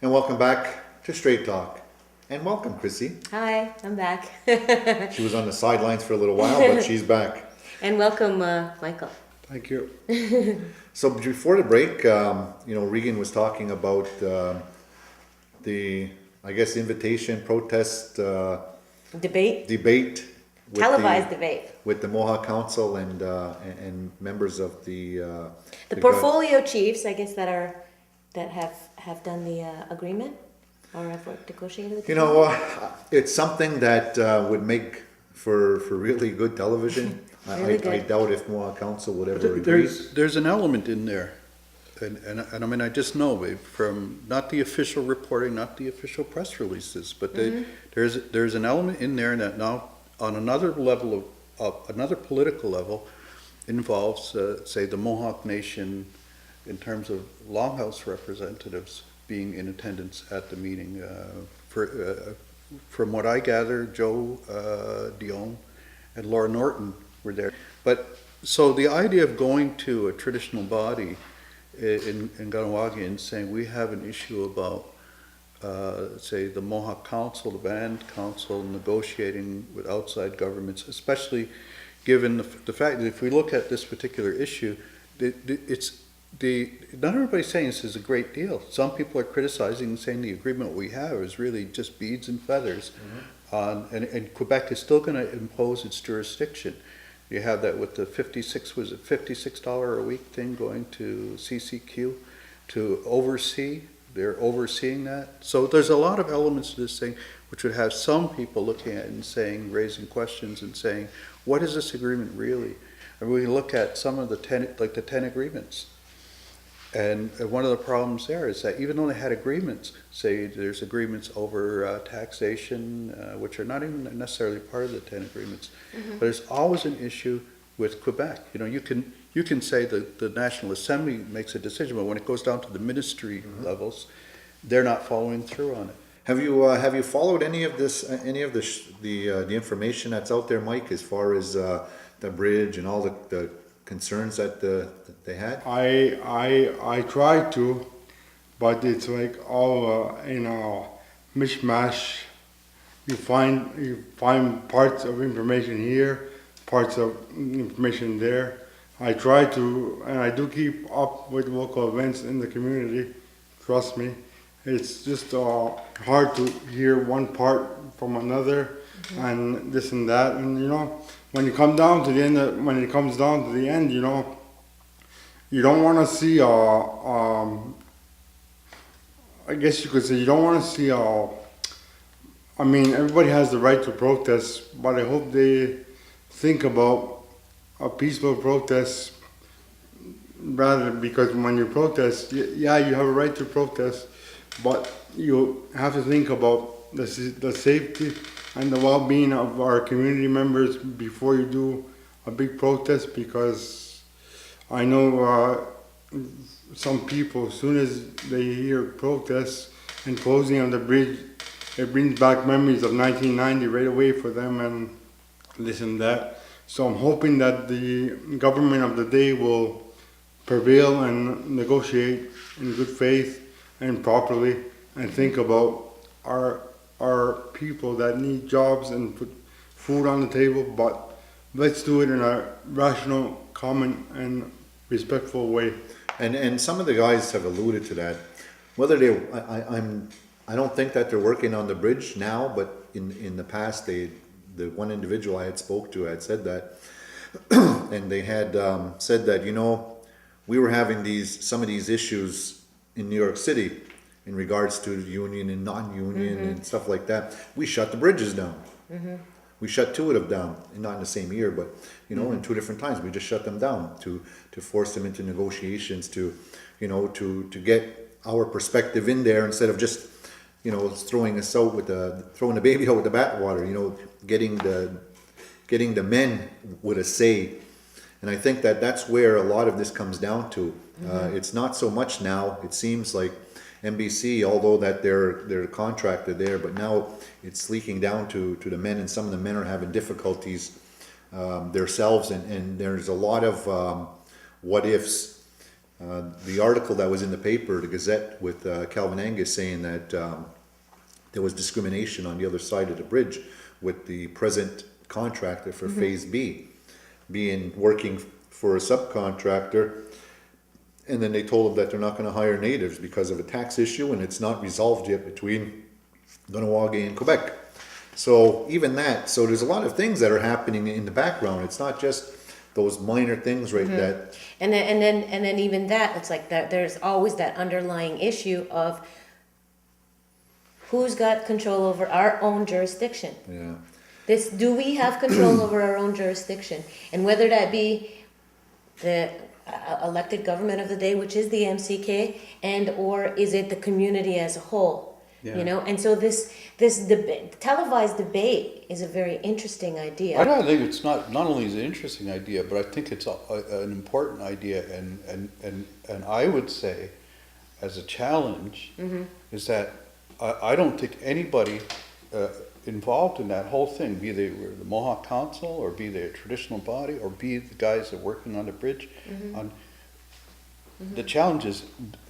And welcome back to Straight Talk. And welcome, Chrissy. Hi, I'm back. She was on the sidelines for a little while, but she's back. And welcome, Michael. Thank you. So before the break, Regan was talking about the, I guess, invitation protest debate with Televised debate. with the Mohawk Council and members of the Portfolio chiefs, I guess, that have done the agreement or have negotiated. It's something that would make for really good television. Really I good. doubt if Mohawk Council would ever agree. There's an element in there, and I mean, I just know from not the official reporting, not the official press releases, but there's an element in there that now on another level of another political level involves, say, the Mohawk Nation in terms of Longhouse representatives being in attendance at the meeting. From what I gather, Joe Dion and Laura Norton were there. But so the idea of going to a traditional body in Ganawagi and saying we have an issue about, say, the Mohawk Council, the Band Council, negotiating with outside governments, especially given the fact that if we look at this particular issue, not everybody's saying this is a great deal. Some people are criticizing and saying the agreement we have is really just beads and feathers. And Quebec is still going to impose its jurisdiction. You have that with the $56 a week thing going to CCQ to oversee. They're overseeing that. So there's a lot of elements to this thing which would have some people looking at it and saying, raising questions and saying, what is this agreement really? And we look at some of the 10 agreements. And one of the problems there is that even though they had agreements, say there's agreements over taxation, which are not even necessarily part of the 10 agreements, but there's always an issue with Quebec. You can say that the National Assembly makes a decision, but when it goes down to the ministry levels, they're not following through on it. Have you followed any of the information that's out there, Mike, as far as the bridge and all the concerns that they had? I tried to, but it's like all mishmash. You find parts of information here, parts of information there. I try to, and I do keep up with local events in the community. Trust me, it's just hard to hear one part from another, and this and that, and when you come down to the end, when it comes down to the end, you don't want to see, I guess you could say, you don't want to see, I mean, everybody has the right to protest, but I hope they think about a peaceful protest rather, because when you protest, yeah, you have a right to protest, but you have to think about the safety and the well-being of our community members before you do a big protest, because I know some people, as soon as they hear protests and closing of the bridge, it brings back memories of 1990 right away for them and this and that. So I'm hoping that the government of the day will prevail and negotiate in good faith and properly and think about our people that need jobs and put food on the table, but let's do it in a rational, common, and respectful way. And some of the guys have alluded to that. Whether I don't think that they're working on the bridge now, but in the past, the one individual I had spoke to had said that, and they had said that we were having some of these issues in New York City in regards to union and non-union and stuff like that. We shut the bridges down. We shut two of them down, not in the same year, but in two different times. We just shut them down to force them into negotiations, to get our perspective in there instead of just throwing the baby out with the bathwater. Getting the men with a say. And I think that's where a lot of this comes down to. It's not so much now. It seems like NBC, although that they're contracted there, but now it's leaking down to the men, and some of the men are having difficulties themselves, and there's a lot of what ifs The article that was in the paper, the Gazette, with Calvin Angus saying that there was discrimination on the other side of the bridge with the present contractor for Phase B being working for a subcontractor, and then they told them that they're not going to hire natives because of a tax issue, and it's not resolved yet between Ganawagi and Quebec. So even that, so there's a lot of things that are happening in the background. It's not just those minor things, right? That And then even that, it's like that. There's always that underlying issue of who's got control over our own jurisdiction. yeah. Do we have control over our own jurisdiction? And whether that be the elected government of the day, which is the MCK, and or is it the community as a whole? Yeah. You know, and so this debate, televised debate is a very interesting idea. I don't think it's not only is it an interesting idea, but I think it's an important idea, and I would say, as a challenge, is that I don't think anybody involved in that whole thing, be they were the Mohawk Council, or be they a traditional body, or be the guys that are working on the bridge, on the challenge is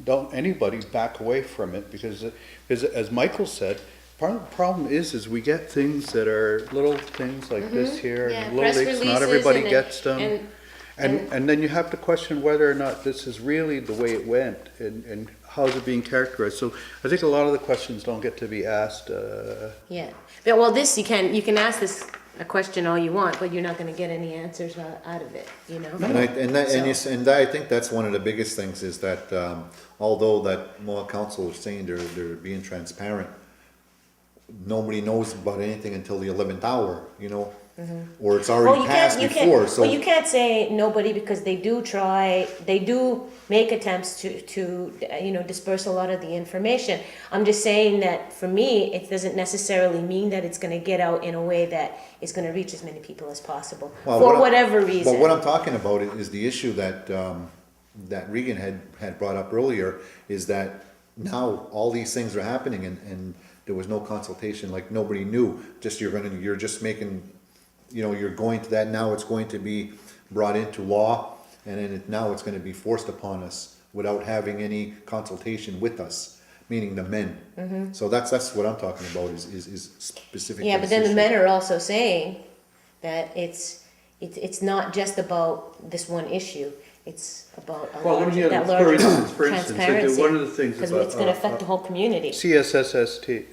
don't anybody back away from it, because as Michael said, part of the problem is we get things that are little things like this here, Yeah, and little press leaks, not releases everybody and- gets them. and- And then you have to question whether or not this is really the way it went, and how is it being characterized. So I think a lot of the questions don't get to be asked. Yeah. But, well, this you can ask this a question all you want, but you're not going to get any answers out of it. You know. And I think that's one of the biggest things is that although that Mohawk Council is saying they're being transparent, nobody knows about anything until the 11th hour, you know, or it's already passed before. So well, you can't say nobody, because they do make attempts to disperse a lot of the information. I'm just saying that for me, it doesn't necessarily mean that it's going to get out in a way that is going to reach as many people as possible whatever reason. But what I'm talking about is the issue that that Regan had brought up earlier, is that now all these things are happening and there was no consultation, like nobody knew. Just you're just making, you're going to that now. It's going to be brought into law, and then now it's going to be forced upon us without having any consultation with us, meaning the men. So that's what I'm talking about is specific. Yeah, but then the men are also saying that it's not just about this one issue. It's about that larger transparency. One of the things because about it's going to affect the whole community. CSST,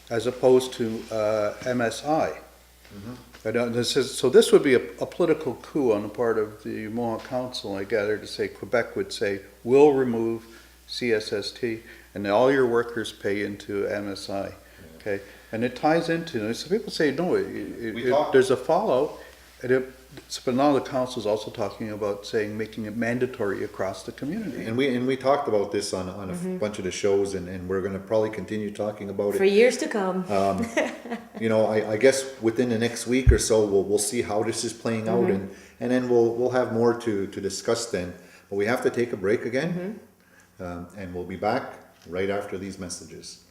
as opposed to MSI. So this would be a political coup on the part of the Mohawk Council, I gather, to say Quebec would say, we'll remove CSST and all your workers pay into MSI. Okay, and it ties into, so people say, no, there's a fallout, but now the council is also talking about making it mandatory across the community. And we talked about this on a bunch of the shows, and we're going to probably continue talking about it For years to come. I guess within the next week or so, we'll see how this is playing out, and then we'll have more to discuss then. But we have to take a break again, and we'll be back right after these messages.